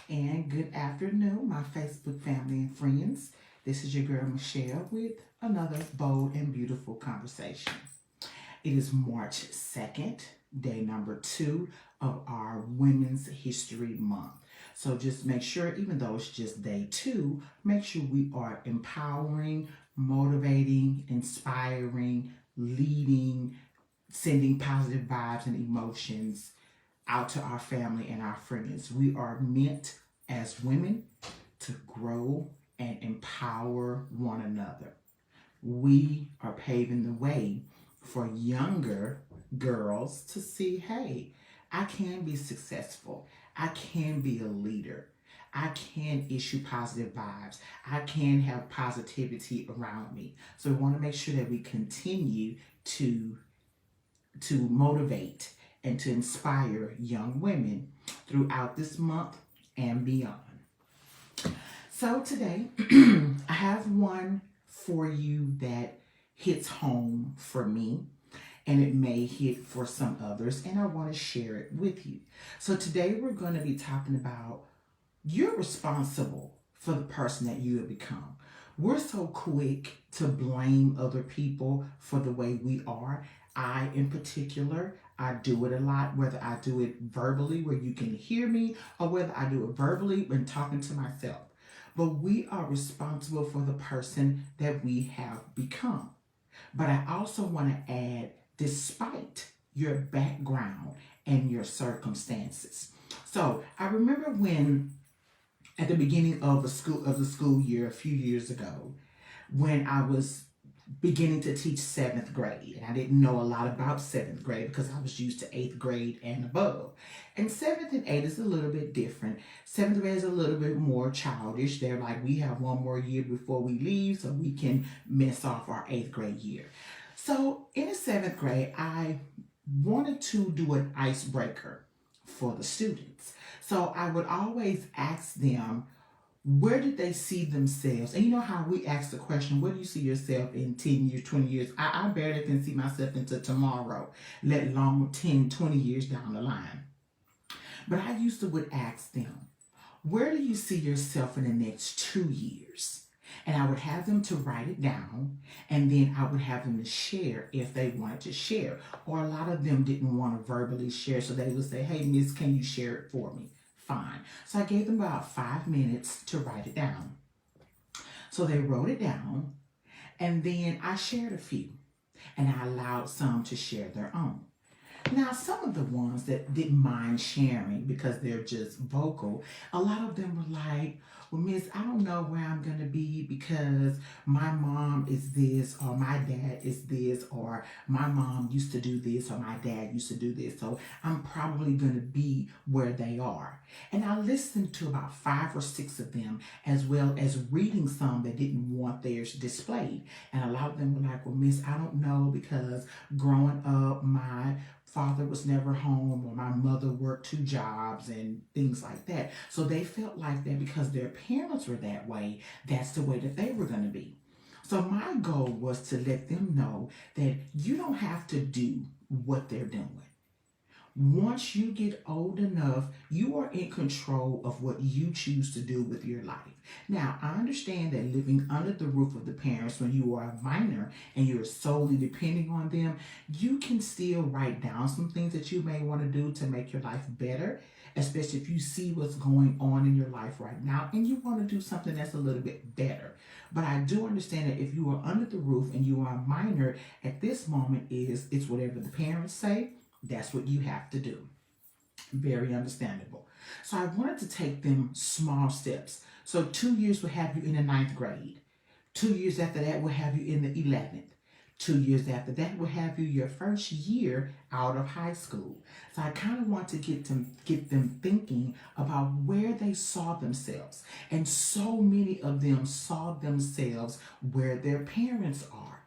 And good afternoon, my Facebook family and friends. This is your girl Michelle with another bold and beautiful conversation. It is March 2nd, day number 2 of our Women's History Month. So just make sure, even though it's just day 2, make sure we are empowering, motivating, inspiring, leading, sending positive vibes and emotions out to our family and our friends. We are meant as women to grow and empower one another. We are paving the way for younger girls to see, hey, I can be successful. I can be a leader. I can issue positive vibes. I can have positivity around me. So we want to make sure that we continue to motivate and to inspire young women throughout this month and beyond. So today, I have one for you that hits home for me, and it may hit for some others, and I want to share it with you. So today we're going to be talking about you're responsible for the person that you have become. We're so quick to blame other people for the way we are. I, in particular, I do it a lot, whether I do it verbally where you can hear me or whether I do it verbally when talking to myself. But we are responsible for the person that we have become. But I also want to add, despite your background and your circumstances. So I remember when at the beginning of the school year a few years ago, when I was beginning to teach 7th grade, and I didn't know a lot about 7th grade because I was used to 8th grade and above. And 7th and 8th is a little bit different. 7th grade is a little bit more childish. They're like, we have one more year before we leave so we can mess off our 8th grade year. So in the 7th grade, I wanted to do an icebreaker for the students. So I would always ask them, where did they see themselves? And you know how we ask the question, where do you see yourself in 10 years, 20 years? I barely can see myself into tomorrow, let alone 10, 20 years down the line. But I used to would ask them, where do you see yourself in the next 2 years? And I would have them to write it down, and then I would have them to share if they wanted to share. Or a lot of them didn't want to verbally share, so they would say, hey, miss, can you share it for me? Fine. So I gave them about 5 minutes to write it down. So they wrote it down, and then I shared a few, and I allowed some to share their own. Now, some of the ones that didn't mind sharing because they're just vocal, a lot of them were like, well, miss, I don't know where I'm going to be because my mom is this, or my dad is this, or my mom used to do this, or my dad used to do this. So I'm probably going to be where they are. And I listened to about 5 or 6 of them, as well as reading some that didn't want theirs displayed. And a lot of them were like, well, miss, I don't know because growing up, my father was never home, or my mother worked 2 jobs and things like that. So they felt like that because their parents were that way, that's the way that they were going to be. So my goal was to let them know that you don't have to do what they're doing. Once you get old enough, you are in control of what you choose to do with your life. Now, I understand that living under the roof of the parents when you are a minor and you're solely depending on them, you can still write down some things that you may want to do to make your life better, especially if you see what's going on in your life right now and you want to do something that's a little bit better. But I do understand that if you are under the roof and you are a minor, at this moment it's whatever the parents say, that's what you have to do. Very understandable. So I wanted to take them small steps. So 2 years will have you in the 9th grade. 2 years after that will have you in the 11th. 2 years after that will have you your first year out of high school. So I kind of want to get them thinking about where they saw themselves. And so many of them saw themselves where their parents are.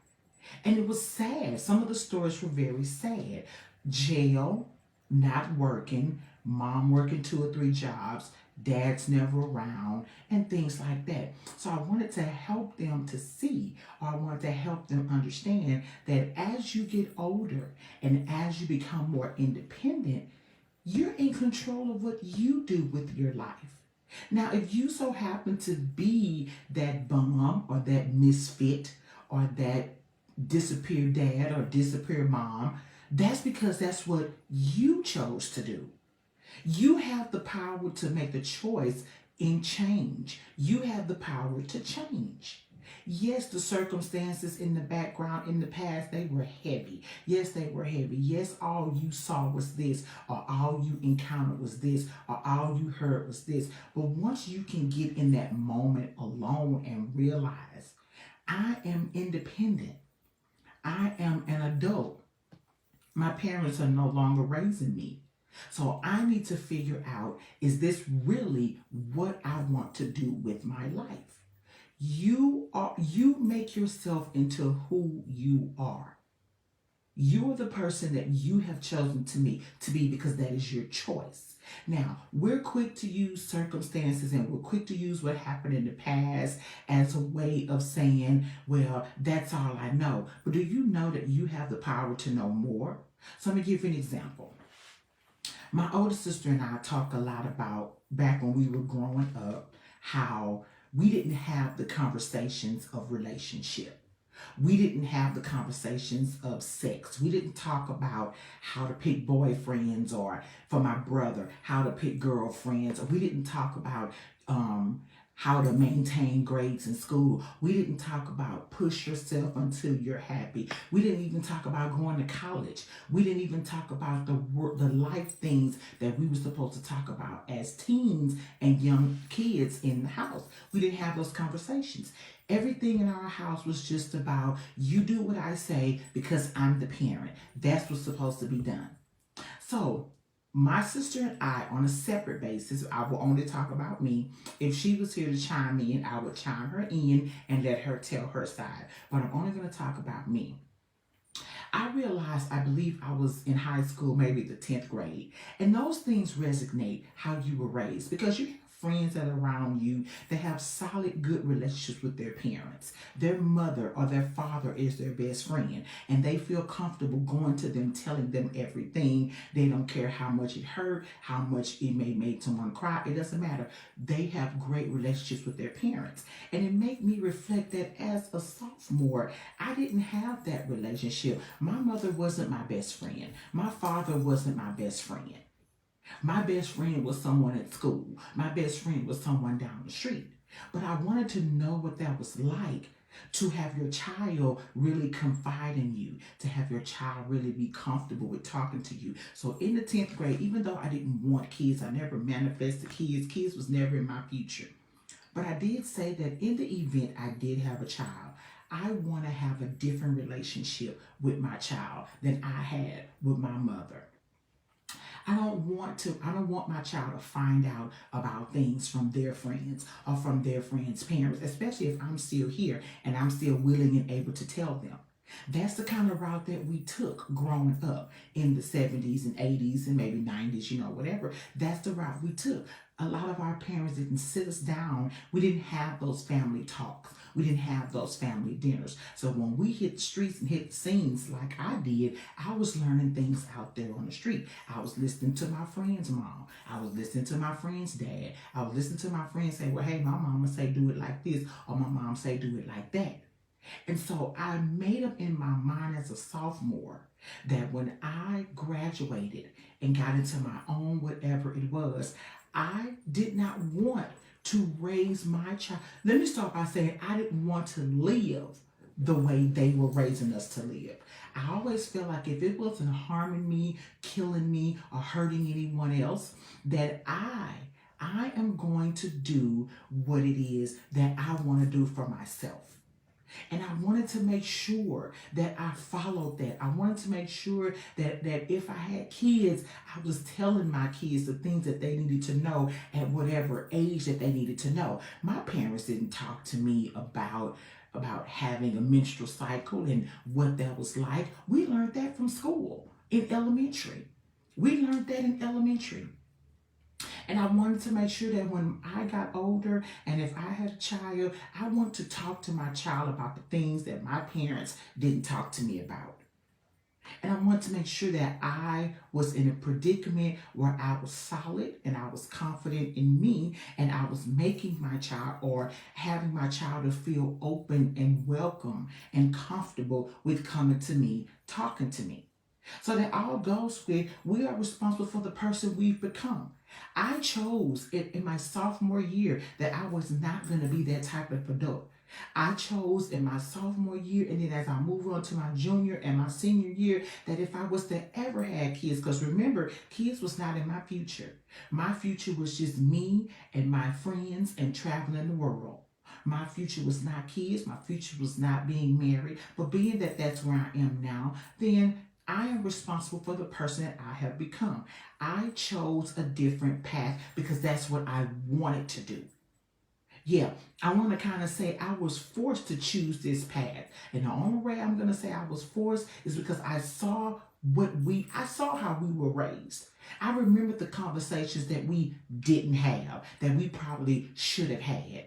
And it was sad. Some of the stories were very sad. Jail, not working, mom working 2 or 3 jobs, dad's never around, and things like that. So I wanted to help them to see, or I wanted to help them understand that as you get older and as you become more independent, you're in control of what you do with your life. Now, if you so happen to be that bum or that misfit or that disappeared dad or disappeared mom, that's because that's what you chose to do. You have the power to make the choice in change. You have the power to change. Yes, the circumstances in the background in the past, they were heavy. Yes, they were heavy. Yes, all you saw was this, or all you encountered was this, or all you heard was this. But once you can get in that moment alone and realize, I am independent, I am an adult, my parents are no longer raising me. So I need to figure out, is this really what I want to do with my life? You make yourself into who you are. You're the person that you have chosen to be because that is your choice. Now, we're quick to use circumstances and we're quick to use what happened in the past as a way of saying, well, that's all I know. But do you know that you have the power to know more? So let me give you an example. My older sister and I talk a lot about back when we were growing up, how we didn't have the conversations of relationship. We didn't have the conversations of sex. We didn't talk about how to pick boyfriends, or for my brother, how to pick girlfriends. Or we didn't talk about how to maintain grades in school. We didn't talk about push yourself until you're happy. We didn't even talk about going to college. We didn't even talk about the life things that we were supposed to talk about as teens and young kids in the house. We didn't have those conversations. Everything in our house was just about, you do what I say because I'm the parent. That's what's supposed to be done. So my sister and I, on a separate basis, I will only talk about me. If she was here to chime in, I would chime her in and let her tell her side. But I'm only going to talk about me. I realized, I believe I was in high school, maybe the 10th grade. And those things resonate how you were raised, because you have friends that are around you that have solid, good relationships with their parents. Their mother or their father is their best friend, and they feel comfortable going to them, telling them everything. They don't care how much it hurt, how much it may make someone cry. It doesn't matter. They have great relationships with their parents. And it made me reflect that as a sophomore, I didn't have that relationship. My mother wasn't my best friend. My father wasn't my best friend. My best friend was someone at school. My best friend was someone down the street. But I wanted to know what that was like, to have your child really confide in you, to have your child really be comfortable with talking to you. So in the 10th grade, even though I didn't want kids, I never manifested kids. Kids was never in my future. But I did say that in the event I did have a child, I want to have a different relationship with my child than I had with my mother. I don't want my child to find out about things from their friends or from their friends' parents, especially if I'm still here and I'm still willing and able to tell them. That's the kind of route that we took growing up in the 70s and 80s and maybe 90s, whatever. That's the route we took. A lot of our parents didn't sit us down. We didn't have those family talks. We didn't have those family dinners. So when we hit the streets and hit the scenes like I did, I was learning things out there on the street. I was listening to my friend's mom. I was listening to my friend's dad. I was listening to my friends say, well, hey, my mama say do it like this, or my mom say do it like that. And so I made up in my mind as a sophomore that when I graduated and got into my own whatever it was, I did not want to raise my child. Let me start by saying I didn't want to live the way they were raising us to live. I always felt like if it wasn't harming me, killing me, or hurting anyone else, that I am going to do what it is that I want to do for myself. And I wanted to make sure that I followed that. I wanted to make sure that if I had kids, I was telling my kids the things that they needed to know at whatever age that they needed to know. My parents didn't talk to me about having a menstrual cycle and what that was like. We learned that from school in elementary. We learned that in elementary. And I wanted to make sure that when I got older and if I had a child, I want to talk to my child about the things that my parents didn't talk to me about. And I want to make sure that I was in a predicament where I was solid and I was confident in me, and I was making my child or having my child to feel open and welcome and comfortable with coming to me, talking to me. So that all goes with we are responsible for the person we've become. I chose in my sophomore year that I was not going to be that type of adult. I chose in my sophomore year, and then as I move on to my junior and my senior year, that if I was to ever have kids, because remember, kids was not in my future. My future was just me and my friends and traveling the world. My future was not kids. My future was not being married. But being that that's where I am now, then I am responsible for the person that I have become. I chose a different path because that's what I wanted to do. Yeah, I want to kind of say I was forced to choose this path. And the only way I'm going to say I was forced is because I saw how we were raised. I remember the conversations that we didn't have, that we probably should have had.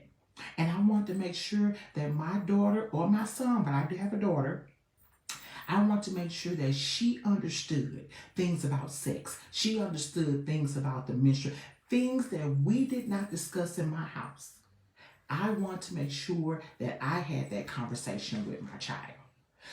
And I want to make sure that my daughter or my son, but I do have a daughter, I want to make sure that she understood things about sex. She understood things about the menstrual, things that we did not discuss in my house. I want to make sure that I had that conversation with my child.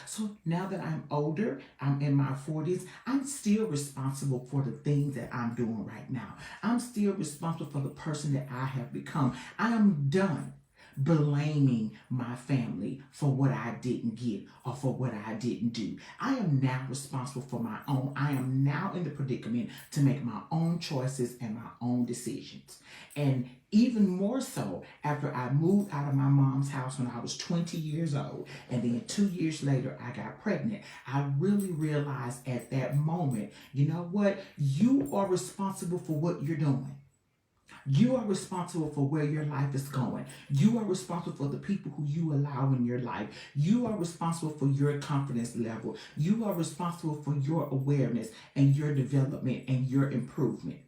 So now that I'm older, I'm in my 40s, I'm still responsible for the things that I'm doing right now. I'm still responsible for the person that I have become. I am done blaming my family for what I didn't get or for what I didn't do. I am now responsible for my own. I am now in the predicament to make my own choices and my own decisions. And even more so after I moved out of my mom's house when I was 20 years old, and then 2 years later I got pregnant, I really realized at that moment, you know what? You are responsible for what you're doing. You are responsible for where your life is going. You are responsible for the people who you allow in your life. You are responsible for your confidence level. You are responsible for your awareness and your development and your improvement.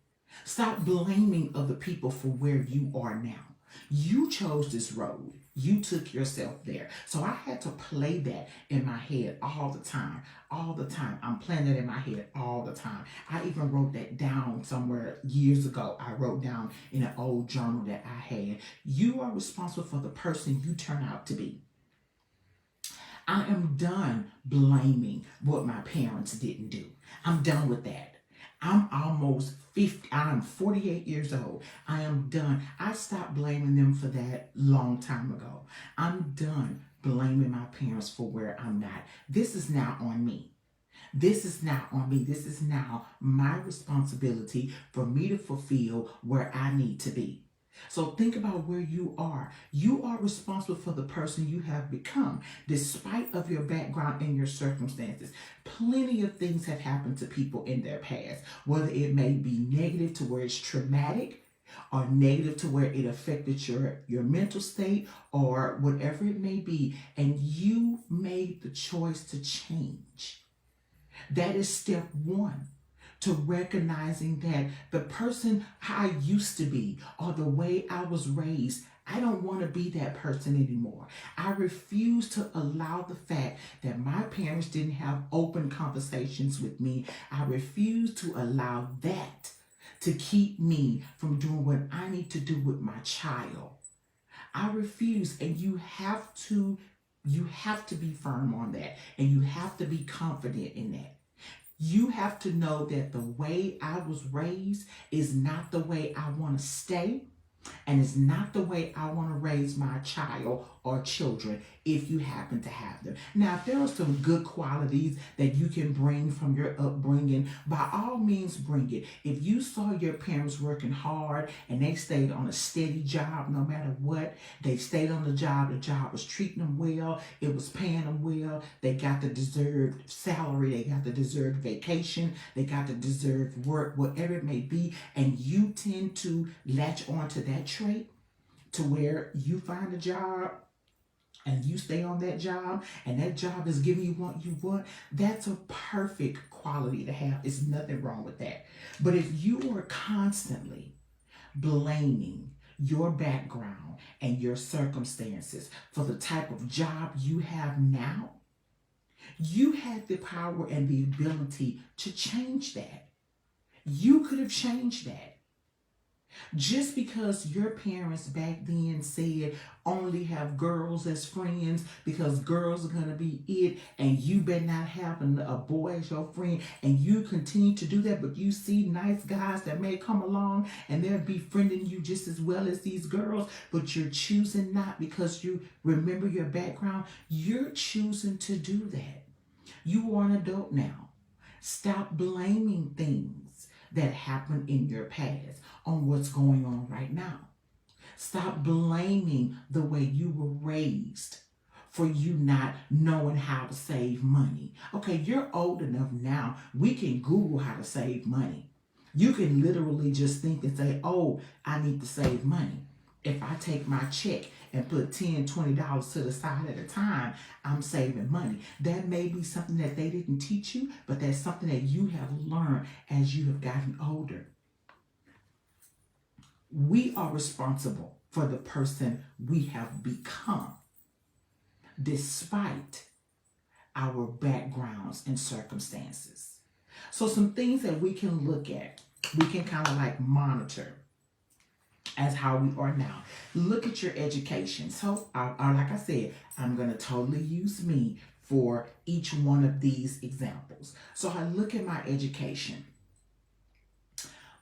Stop blaming other people for where you are now. You chose this road. You took yourself there. So I had to play that in my head all the time. All the time. I'm playing that in my head all the time. I even wrote that down somewhere years ago. I wrote down in an old journal that I had. You are responsible for the person you turn out to be. I am done blaming what my parents didn't do. I'm done with that. I'm almost 50. I'm 48 years old. I am done. I stopped blaming them for that long time ago. I'm done blaming my parents for where I'm not. This is now on me. This is now on me. This is now my responsibility for me to fulfill where I need to be. So think about where you are. You are responsible for the person you have become, despite of your background and your circumstances. Plenty of things have happened to people in their past, whether it may be negative to where it's traumatic, or negative to where it affected your mental state, or whatever it may be, and you made the choice to change. That is step one, to recognizing that the person I used to be or the way I was raised, I don't want to be that person anymore. I refuse to allow the fact that my parents didn't have open conversations with me. I refuse to allow that to keep me from doing what I need to do with my child. I refuse, and you have to be firm on that, and you have to be confident in that. You have to know that the way I was raised is not the way I want to stay, and it's not the way I want to raise my child or children if you happen to have them. Now, if there are some good qualities that you can bring from your upbringing, by all means bring it. If you saw your parents working hard and they stayed on a steady job no matter what, they stayed on the job was treating them well, it was paying them well, they got the deserved salary, they got the deserved vacation, they got the deserved work, whatever it may be, and you tend to latch on to that trait to where you find a job and you stay on that job and that job is giving you what you want, that's a perfect quality to have. There's nothing wrong with that. But if you are constantly blaming your background and your circumstances for the type of job you have now, You had the power and the ability to change that. You could have changed that. Just because your parents back then said only have girls as friends because girls are going to be it, and you better not have a boy as your friend, and you continue to do that, but you see nice guys that may come along and they're befriending you just as well as these girls, but you're choosing not because you remember your background. You're choosing to do that. You are an adult now. Stop blaming things that happened in your past on what's going on right now. Stop blaming the way you were raised for you not knowing how to save money. Okay, you're old enough now. We can Google how to save money. You can literally just think and say, oh, I need to save money. If I take my check and put $10, $20 to the side at a time, I'm saving money. That may be something that they didn't teach you, but that's something that you have learned as you have gotten older. We are responsible for the person we have become, despite our backgrounds and circumstances. So some things that we can look at, we can kind of like monitor as how we are now. Look at your education. So like I said, I'm going to totally use me for each one of these examples. So I look at my education.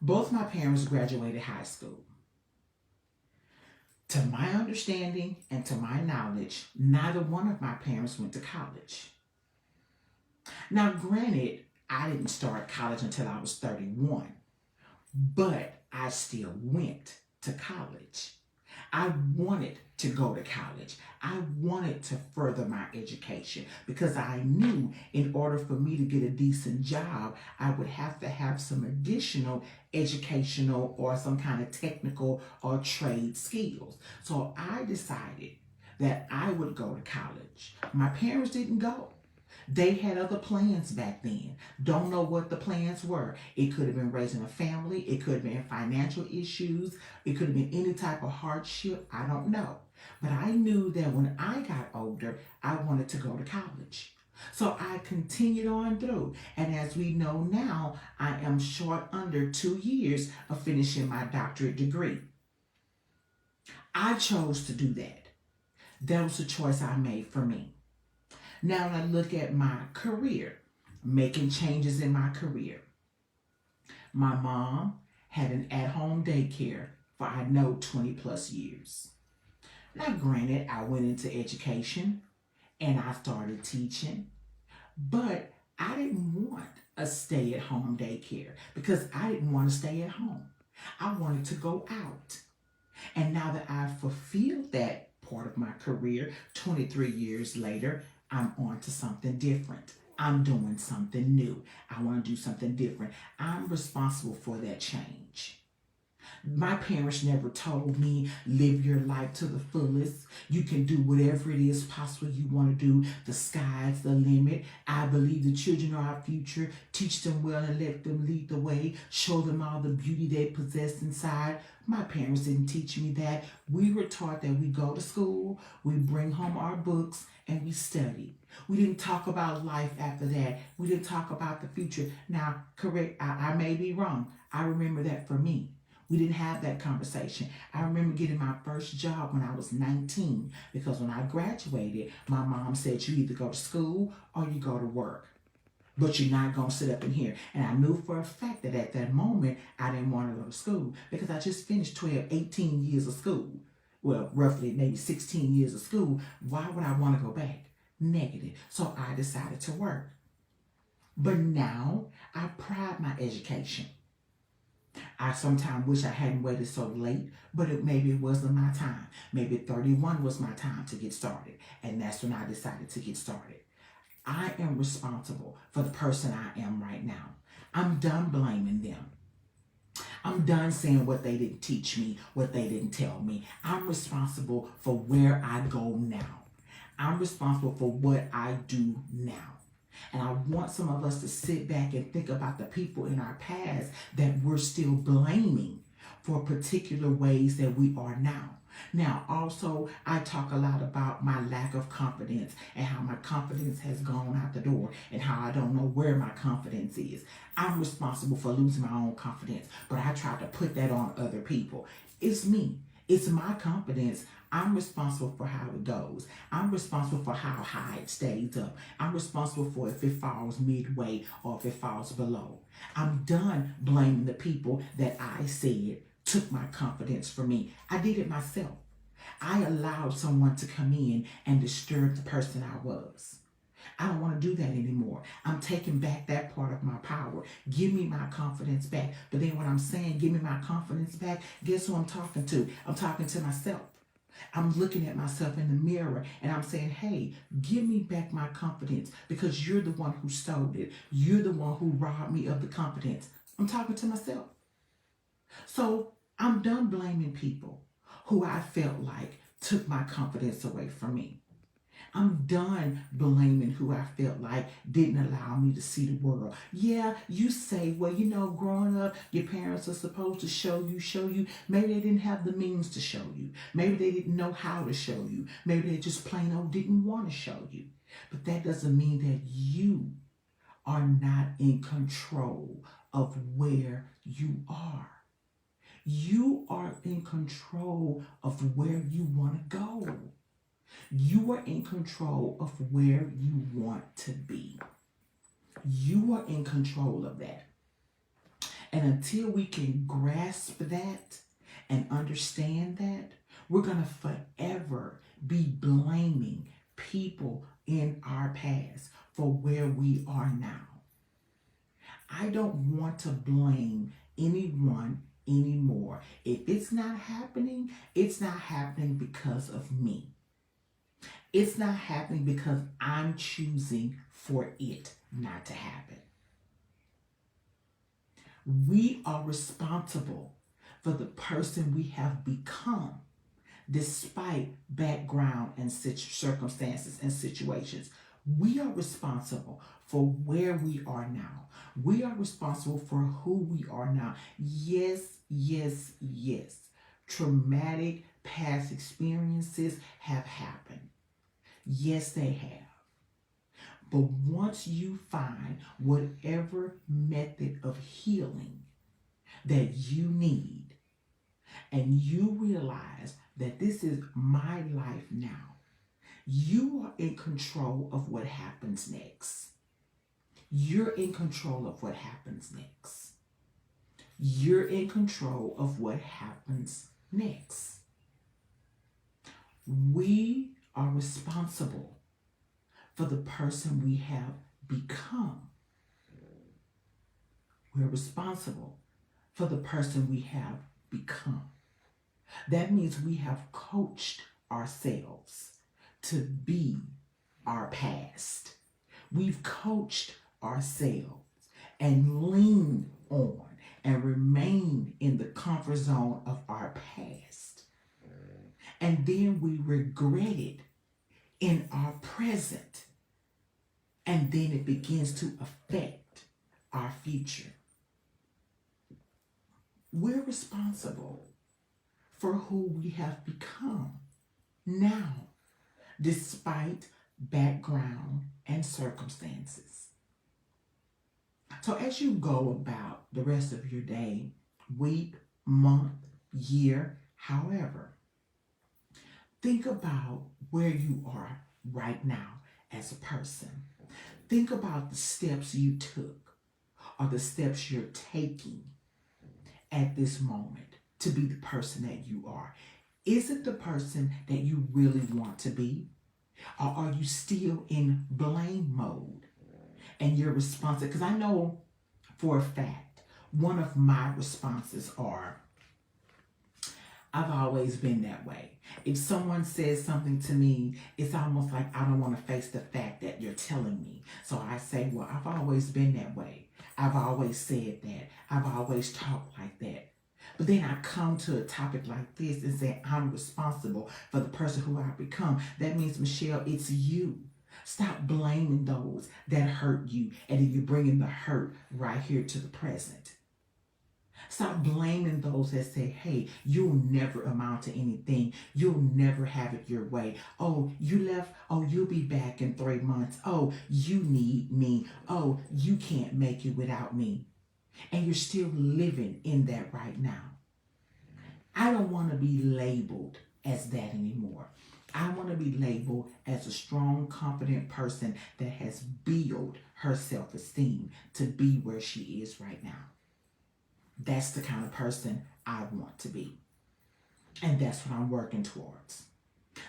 Both my parents graduated high school. To my understanding and to my knowledge, neither one of my parents went to college. Now, granted, I didn't start college until I was 31, but I still went to college. I wanted to go to college. I wanted to further my education because I knew in order for me to get a decent job, I would have to have some additional educational or some kind of technical or trade skills. So I decided that I would go to college. My parents didn't go. They had other plans back then. Don't know what the plans were. It could have been raising a family. It could have been financial issues. It could have been any type of hardship. I don't know. But I knew that when I got older, I wanted to go to college. So I continued on through. And as we know now, I am short under 2 years of finishing my doctorate degree. I chose to do that. That was a choice I made for me. Now when I look at my career, making changes in my career. My mom had an at-home daycare for I know 20 plus years. Now granted, I went into education and I started teaching, but I didn't want a stay-at-home daycare because I didn't want to stay at home. I wanted to go out. And now that I've fulfilled that part of my career, 23 years later, I'm on to something different. I'm doing something new. I want to do something different. I'm responsible for that change. My parents never told me, live your life to the fullest. You can do whatever it is possible you want to do. The sky's the limit. I believe the children are our future. Teach them well and let them lead the way. Show them all the beauty they possess inside. My parents didn't teach me that. We were taught that we go to school, we bring home our books, and we study. We didn't talk about life after that. We didn't talk about the future. Now, correct, I may be wrong. I remember that for me. We didn't have that conversation. I remember getting my first job when I was 19 because when I graduated, my mom said you either go to school or you go to work. But you're not going to sit up in here. And I knew for a fact that at that moment, I didn't want to go to school because I just finished 12, 18 years of school. Well, roughly maybe 16 years of school. Why would I want to go back? Negative. So I decided to work. But now I pride my education. I sometimes wish I hadn't waited so late, but maybe it wasn't my time. Maybe 31 was my time to get started. And that's when I decided to get started. I am responsible for the person I am right now. I'm done blaming them. I'm done saying what they didn't teach me, what they didn't tell me. I'm responsible for where I go now. I'm responsible for what I do now. And I want some of us to sit back and think about the people in our past that we're still blaming for particular ways that we are now. Now, also, I talk a lot about my lack of confidence and how my confidence has gone out the door and how I don't know where my confidence is. I'm responsible for losing my own confidence, but I try to put that on other people. It's me. It's my confidence. I'm responsible for how it goes. I'm responsible for how high it stays up. I'm responsible for if it falls midway or if it falls below. I'm done blaming the people that I said took my confidence from me. I did it myself. I allowed someone to come in and disturb the person I was. I don't want to do that anymore. I'm taking back that part of my power. Give me my confidence back. But then when I'm saying give me my confidence back, guess who I'm talking to? I'm talking to myself. I'm looking at myself in the mirror and I'm saying, hey, give me back my confidence because you're the one who stole it. You're the one who robbed me of the confidence. I'm talking to myself. So I'm done blaming people who I felt like took my confidence away from me. I'm done blaming who I felt like didn't allow me to see the world. Yeah, you say, well, growing up, your parents are supposed to show you. Maybe they didn't have the means to show you. Maybe they didn't know how to show you. Maybe they just plain old didn't want to show you. But that doesn't mean that you are not in control of where you are. You are in control of where you want to go. You are in control of where you want to be. You are in control of that. And until we can grasp that and understand that, we're going to forever be blaming people in our past for where we are now. I don't want to blame anyone anymore. If it's not happening because of me. It's not happening because I'm choosing for it not to happen. We are responsible for the person we have become despite background and circumstances and situations. We are responsible for where we are now. We are responsible for who we are now. Yes. Traumatic past experiences have happened. Yes, they have. But once you find whatever method of healing that you need, and you realize that this is my life now, you are in control of what happens next. You're in control of what happens next. You're in control of what happens next. We are responsible for the person we have become. We're responsible for the person we have become. That means we have coached ourselves to be our past. We've coached ourselves and leaned on and remained in the comfort zone of our past. And then we regret it in our present. And then it begins to affect our future. We're responsible for who we have become now, despite background and circumstances. So as you go about the rest of your day, week, month, year, however, think about where you are right now as a person. Think about the steps you took or the steps you're taking at this moment to be the person that you are. Is it the person that you really want to be? Or are you still in blame mode and you're responsive? Because I know for a fact, one of my responses are, I've always been that way. If someone says something to me, it's almost like I don't want to face the fact that you're telling me. So I say, well, I've always been that way. I've always said that. I've always talked like that. But then I come to a topic like this and say, I'm responsible for the person who I've become. That means, Michelle, it's you. Stop blaming those that hurt you. And then you're bringing the hurt right here to the present. Stop blaming those that say, hey, you'll never amount to anything. You'll never have it your way. Oh, you left. Oh, you'll be back in 3 months. Oh, you need me. Oh, you can't make it without me. And you're still living in that right now. I don't want to be labeled as that anymore. I want to be labeled as a strong, confident person that has built her self-esteem to be where she is right now. That's the kind of person I want to be. And that's what I'm working towards.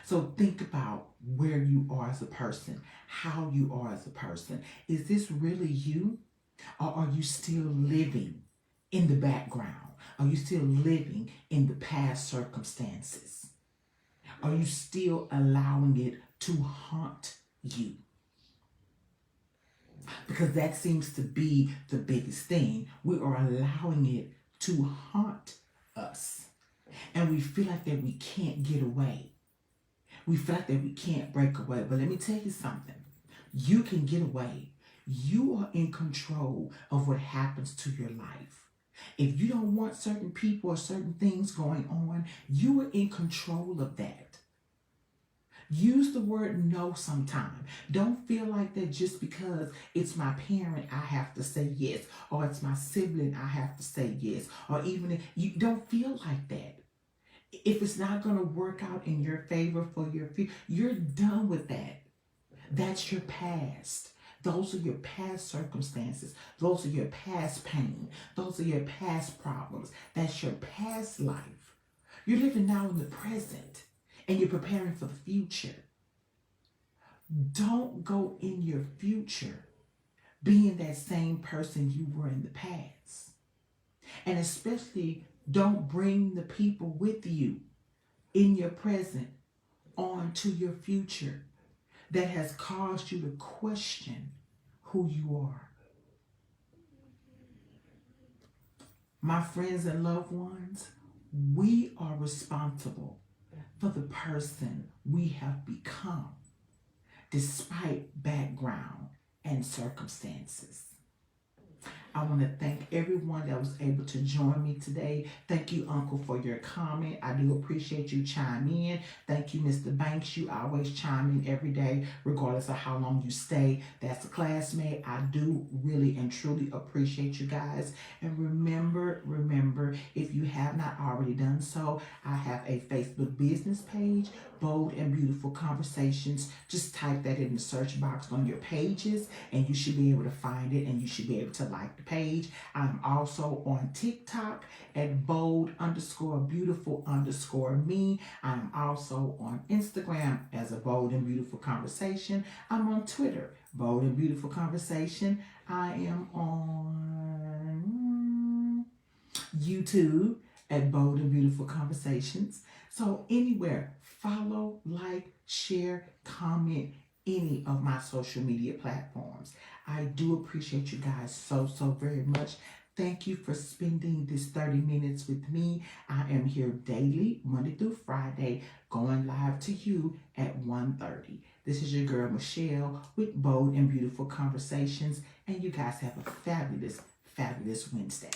So think about where you are as a person, how you are as a person. Is this really you? Or are you still living in the background? Are you still living in the past circumstances? Are you still allowing it to haunt you? Because that seems to be the biggest thing. We are allowing it to haunt us. And we feel like that we can't get away. We feel like that we can't break away. But let me tell you something. You can get away. You are in control of what happens to your life. If you don't want certain people or certain things going on, you are in control of that. Use the word no sometime. Don't feel like that just because it's my parent, I have to say yes. Or it's my sibling, I have to say yes. Or even if you don't feel like that. If it's not going to work out in your favor for your future, you're done with that. That's your past. Those are your past circumstances. Those are your past pain. Those are your past problems. That's your past life. You're living now in the present. And you're preparing for the future. Don't go in your future being that same person you were in the past. And especially don't bring the people with you in your present on to your future that has caused you to question who you are. My friends and loved ones, we are responsible for the person we have become, despite background and circumstances. I want to thank everyone that was able to join me today. Thank you, Uncle, for your comment. I do appreciate you chiming in. Thank you, Mr. Banks. You always chime in every day, regardless of how long you stay. That's a classmate. I do really and truly appreciate you guys. And remember, if you have not already done so, I have a Facebook business page, Bold and Beautiful Conversations. Just type that in the search box on your pages, and you should be able to find it, and you should be able to like the page. I'm also on TikTok at bold_beautiful_me. I'm also on Instagram as a Bold and Beautiful Conversation. I'm on Twitter, Bold and Beautiful Conversation. I am on YouTube at Bold and Beautiful Conversations. So anywhere, follow, like, share, comment, any of my social media platforms. I do appreciate you guys so very much. Thank you for spending this 30 minutes with me. I am here daily, Monday through Friday, going live to you at 1:30. This is your girl, Michelle, with Bold and Beautiful Conversations. And you guys have a fabulous Wednesday.